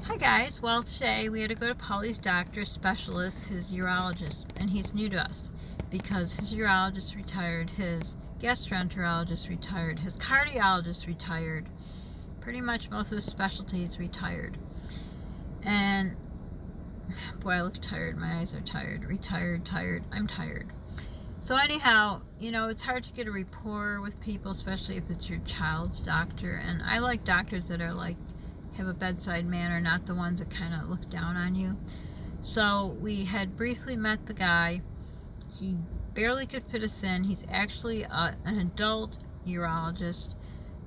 Hi guys, well today we had to go to Paulies doctor specialist, his urologist, and he's new to us because his urologist retired, his gastroenterologist retired, his cardiologist retired, pretty much most of his specialties retired. And boy, I look tired, my eyes are tired, tired, I'm tired. So anyhow, it's hard to get a rapport with people, especially if it's your child's doctor, and I like doctors that are have a bedside manner, not the ones that kind of look down on you. So we had briefly met the guy. He barely could fit us in. He's actually an adult urologist,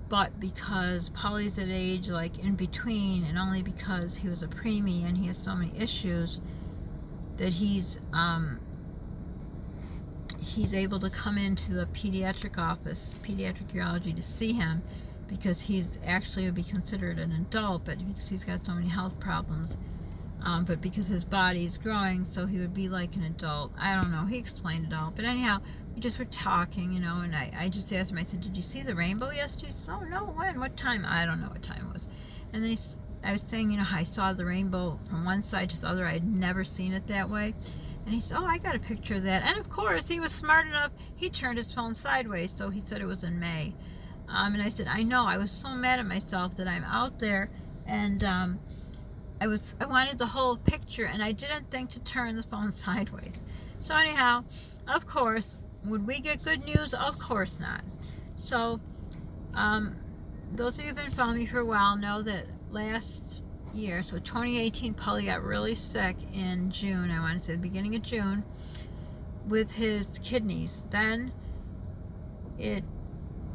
but because Paulie's at age in between, and only because he was a preemie and he has so many issues, that he's able to come into the pediatric office, pediatric urology, to see him, because he's actually would be considered an adult, but because he's got so many health problems, but because his body is growing, so he would be like an adult. I don't know, he explained it all, but anyhow, we just were talking, and I just asked him, I said, did you see the rainbow yesterday? He said, oh no, when, what time? I don't know what time it was. And then I was saying, I saw the rainbow from one side to the other. I had never seen it that way. And he said, oh, I got a picture of that. And of course, he was smart enough, he turned his phone sideways, so he said it was in May. And I said, I know, I was so mad at myself that I'm out there, and I wanted the whole picture, and I didn't think to turn the phone sideways. So anyhow, of course, would we get good news? Of course not. So, those of you who've been following me for a while know that last year, so 2018, Paulie got really sick in June, I want to say the beginning of June, with his kidneys. Then it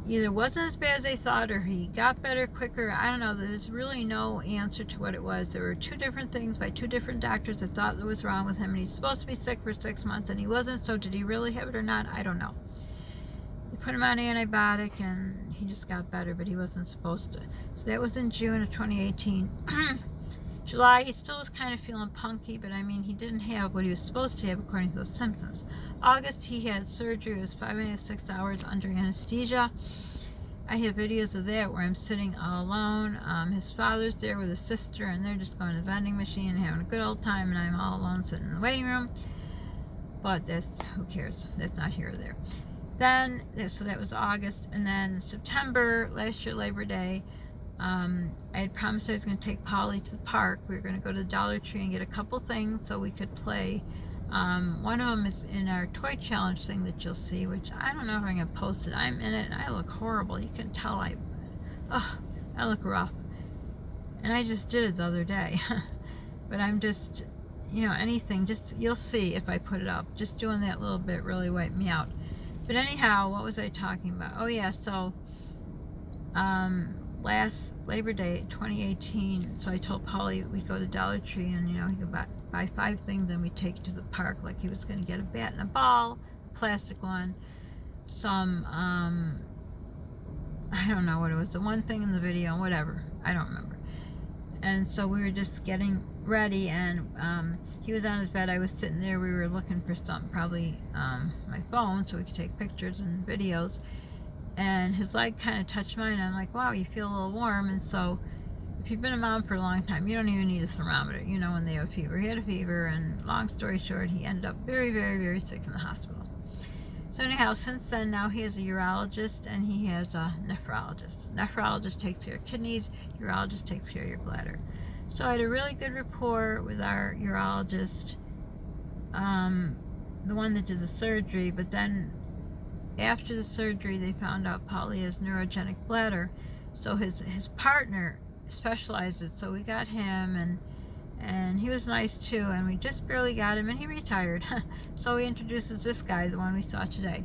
either wasn't as bad as they thought, or he got better quicker. I don't know. There's really no answer to what it was. There were two different things by two different doctors that thought that was wrong with him, and he's supposed to be sick for 6 months, and he wasn't. So did he really have it or not? I don't know. They put him on antibiotic, and he just got better, but he wasn't supposed to. So that was in June of 2018. July, he still was kind of feeling punky, but I mean, he didn't have what he was supposed to have according to those symptoms. August, he had surgery. It was 5 6 hours under anesthesia. I have videos of that where I'm sitting all alone. His father's there with his sister, and they're just going to the vending machine and having a good old time, and I'm all alone sitting in the waiting room. But who cares? That's not here or there. Then, so that was August, and then September, last year, Labor Day, I had promised I was going to take Paulie to the park. We were going to go to the Dollar Tree and get a couple things so we could play. One of them is in our toy challenge thing that you'll see, which I don't know if I'm going to post it. I'm in it, and I look horrible. You can tell I look rough. And I just did it the other day. But I'm just, anything, you'll see if I put it up. Just doing that little bit really wiped me out. But anyhow, what was I talking about? Oh yeah, so, last Labor Day 2018, so I told Paulie we'd go to Dollar Tree, and he could buy 5 things, and we'd take it to the park. Like he was going to get a bat and a ball, a plastic one, some I don't know what it was, the one thing in the video, whatever, I don't remember. And so we were just getting ready, and he was on his bed, I was sitting there, we were looking for something, probably my phone, so we could take pictures and videos. And his leg kind of touched mine, and I'm like, wow, you feel a little warm. And so if you've been a mom for a long time, you don't even need a thermometer, when they have a fever. He had a fever, and long story short, he ended up very, very, very sick in the hospital. So anyhow, since then, now he has a urologist, and he has a nephrologist. Nephrologist takes care of kidneys, urologist takes care of your bladder. So I had a really good rapport with our urologist, the one that did the surgery, but then after the surgery, they found out Paulie has neurogenic bladder, so his partner specialized it. So we got him, and he was nice too, and we just barely got him, and he retired. So he introduces this guy, the one we saw today.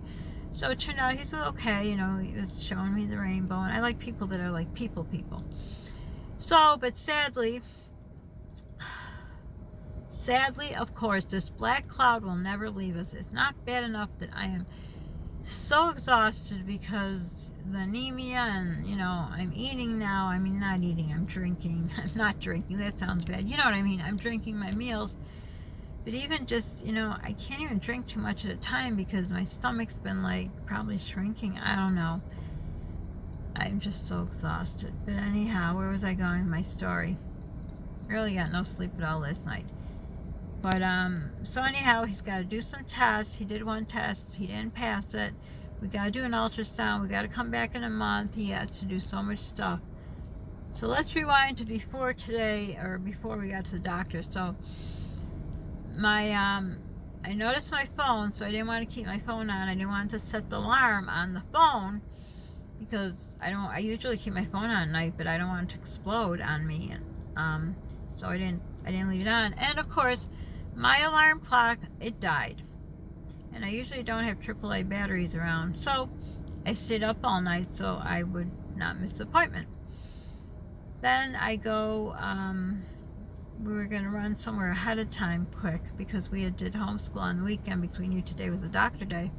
So it turned out he's okay. He was showing me the rainbow, and I like people that are like people. So, but sadly, of course, this black cloud will never leave us. It's not bad enough that I am so exhausted because the anemia, and I'm eating now. I mean, not eating, I'm drinking. I'm not drinking, that sounds bad, you know what I mean. I'm drinking my meals, but even just, I can't even drink too much at a time because my stomach's been probably shrinking. I don't know, I'm just so exhausted. But anyhow, where was I going with my story? really got no sleep at all last night. But, so anyhow, he's got to do some tests. He did one test. He didn't pass it. We got to do an ultrasound. We got to come back in a month. He has to do so much stuff. So let's rewind to before today, or before we got to the doctor. So my, I noticed my phone, so I didn't want to keep my phone on. I didn't want to set the alarm on the phone because I usually keep my phone on at night, but I don't want it to explode on me. And, so I didn't leave it on. And of course, my alarm clock, it died. And I usually don't have AAA batteries around. So I stayed up all night so I would not miss the appointment. Then I go, we were going to run somewhere ahead of time quick because we did homeschool on the weekend because we knew today was a doctor day.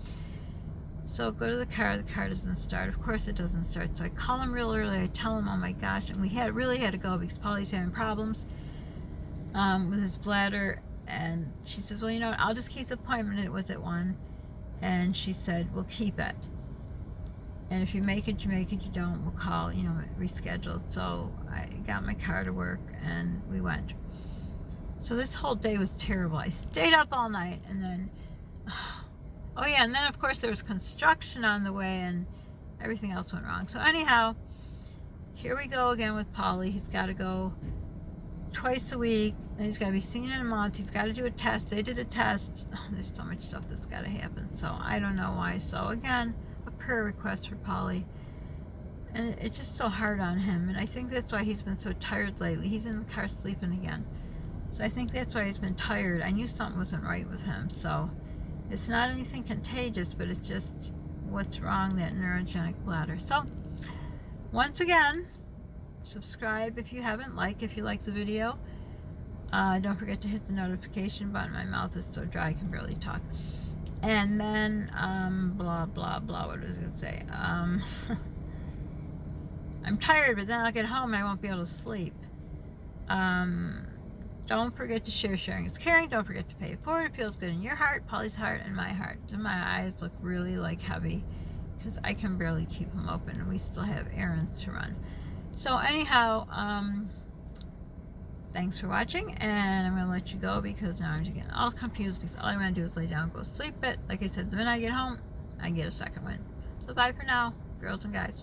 So go to the car doesn't start. Of course it doesn't start. So I call him real early. I tell him, oh my gosh, and we really had to go because Paulie's having problems with his bladder. And she says, well, you know what, I'll just keep the appointment. It was at 1. And she said, we'll keep it. And if you make it, you make it. You don't, we'll call, reschedule. So I got my car to work and we went. So this whole day was terrible. I stayed up all night and then, oh yeah, and then of course there was construction on the way and everything else went wrong. So anyhow, here we go again with Paulie. He's got to go twice a week, and he's got to be seen in a month. He's got to do a test. They did a test. Oh, there's so much stuff that's got to happen. So I don't know why. So again, a prayer request for Paulie. And it's just so hard on him. And I think that's why he's been so tired lately. He's in the car sleeping again. So I think that's why he's been tired. I knew something wasn't right with him. So it's not anything contagious, but it's just what's wrong, that neurogenic bladder. So once again, subscribe if you haven't, if you like the video. Don't forget to hit the notification button. My mouth is so dry I can barely talk. And then blah blah blah, what was I going to say? I'm tired, but then I'll get home and I won't be able to sleep. Don't forget to share. Sharing is caring. Don't forget to pay it forward. It feels good in your heart, Paulie's heart, and my heart. And my eyes look really heavy because I can barely keep them open and we still have errands to run. So anyhow, thanks for watching, and I'm going to let you go because now I'm just getting all confused because all I want to do is lay down and go sleep. But like I said, the minute I get home, I get a second one. So bye for now, girls and guys.